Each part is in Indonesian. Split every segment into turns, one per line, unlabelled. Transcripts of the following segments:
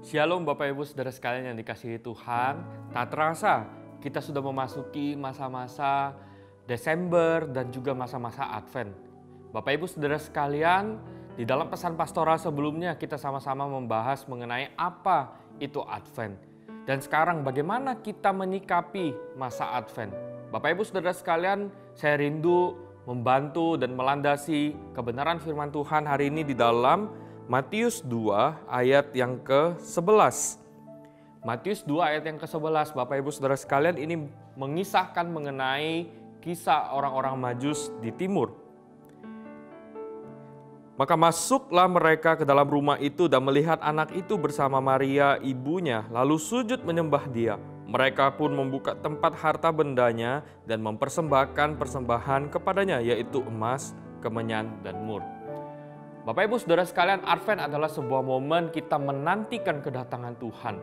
Shalom Bapak Ibu Saudara sekalian yang dikasihi Tuhan. Tak terasa kita sudah memasuki masa-masa Desember dan juga masa-masa Advent. Bapak Ibu Saudara sekalian, di dalam pesan pastoral sebelumnya kita sama-sama membahas mengenai apa itu Advent. Dan sekarang bagaimana kita menyikapi masa Advent. Bapak Ibu Saudara sekalian, saya rindu membantu dan melandasi kebenaran firman Tuhan hari ini di dalam Matius 2 ayat yang ke-11. Matius 2 ayat yang ke-11, Bapak Ibu Saudara sekalian, ini mengisahkan mengenai kisah orang-orang Majus di timur. Maka masuklah mereka ke dalam rumah itu dan melihat anak itu bersama Maria ibunya, lalu sujud menyembah dia. Mereka pun membuka tempat harta bendanya dan mempersembahkan persembahan kepadanya, yaitu emas, kemenyan, dan mur. Bapak Ibu Saudara sekalian, Advent adalah sebuah momen kita menantikan kedatangan Tuhan.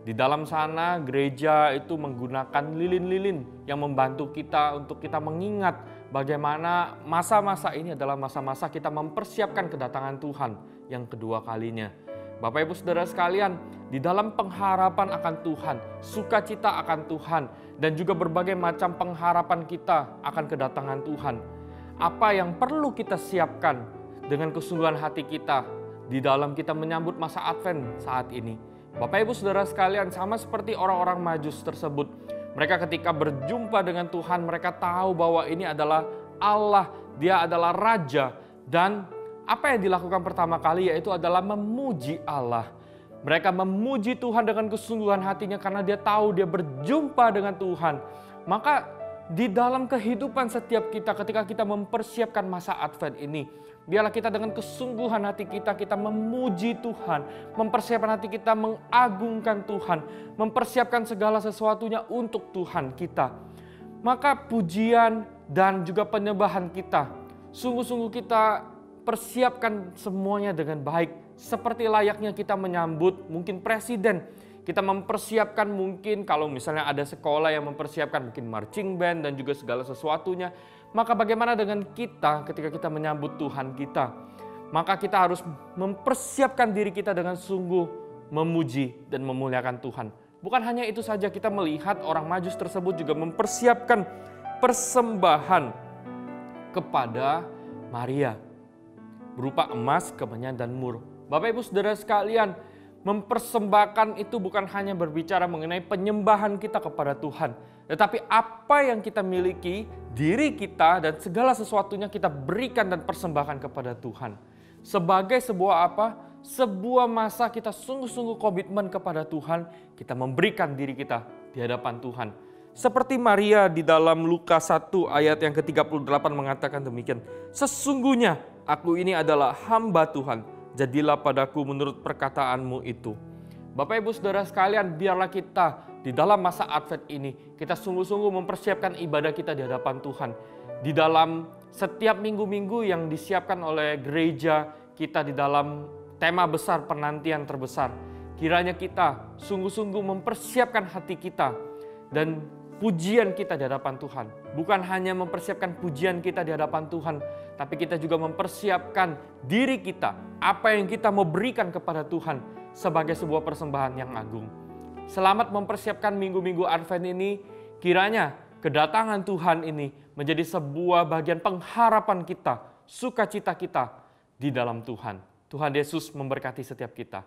Di dalam sana gereja itu menggunakan lilin-lilin yang membantu kita untuk kita mengingat bagaimana masa-masa ini adalah masa-masa kita mempersiapkan kedatangan Tuhan yang kedua kalinya. Bapak Ibu Saudara sekalian, di dalam pengharapan akan Tuhan, sukacita akan Tuhan, dan juga berbagai macam pengharapan kita akan kedatangan Tuhan. Apa yang perlu kita siapkan dengan kesungguhan hati kita di dalam kita menyambut masa Advent saat ini. Bapak Ibu Saudara sekalian, sama seperti orang-orang Majus tersebut. Mereka ketika berjumpa dengan Tuhan, mereka tahu bahwa ini adalah Allah, Dia adalah Raja. Dan apa yang dilakukan pertama kali yaitu adalah memuji Allah. Mereka memuji Tuhan dengan kesungguhan hatinya karena dia tahu dia berjumpa dengan Tuhan. Maka di dalam kehidupan setiap kita ketika kita mempersiapkan masa Advent ini, biarlah kita dengan kesungguhan hati kita memuji Tuhan, mempersiapkan hati kita mengagungkan Tuhan, mempersiapkan segala sesuatunya untuk Tuhan kita. Maka pujian dan juga penyembahan kita, sungguh-sungguh kita persiapkan semuanya dengan baik. Seperti layaknya kita menyambut mungkin presiden. Kita mempersiapkan mungkin kalau misalnya ada sekolah yang mempersiapkan mungkin marching band dan juga segala sesuatunya. Maka bagaimana dengan kita ketika kita menyambut Tuhan kita? Maka kita harus mempersiapkan diri kita dengan sungguh memuji dan memuliakan Tuhan. Bukan hanya itu saja, kita melihat orang Majus tersebut juga mempersiapkan persembahan kepada Maria berupa emas, kemenyan, dan mur. Bapak Ibu Saudara sekalian, mempersembahkan itu bukan hanya berbicara mengenai penyembahan kita kepada Tuhan, tetapi apa yang kita miliki, diri kita dan segala sesuatunya kita berikan dan persembahkan kepada Tuhan. Sebagai sebuah apa? Sebuah masa kita sungguh-sungguh komitmen kepada Tuhan, kita memberikan diri kita di hadapan Tuhan. Seperti Maria di dalam Lukas 1 ayat yang ke-38 mengatakan demikian. Sesungguhnya aku ini adalah hamba Tuhan, jadilah padaku menurut perkataanmu itu. Bapak Ibu Saudara sekalian, biarlah kita di dalam masa Advent ini, kita sungguh-sungguh mempersiapkan ibadah kita di hadapan Tuhan. Di dalam setiap minggu-minggu yang disiapkan oleh gereja kita di dalam tema besar penantian terbesar. Kiranya kita sungguh-sungguh mempersiapkan hati kita dan pujian kita di hadapan Tuhan. Bukan hanya mempersiapkan pujian kita di hadapan Tuhan, tapi kita juga mempersiapkan diri kita, apa yang kita mau berikan kepada Tuhan sebagai sebuah persembahan yang agung. Selamat mempersiapkan minggu-minggu Advent ini, kiranya kedatangan Tuhan ini menjadi sebuah bagian pengharapan kita, sukacita kita di dalam Tuhan. Tuhan Yesus memberkati setiap kita.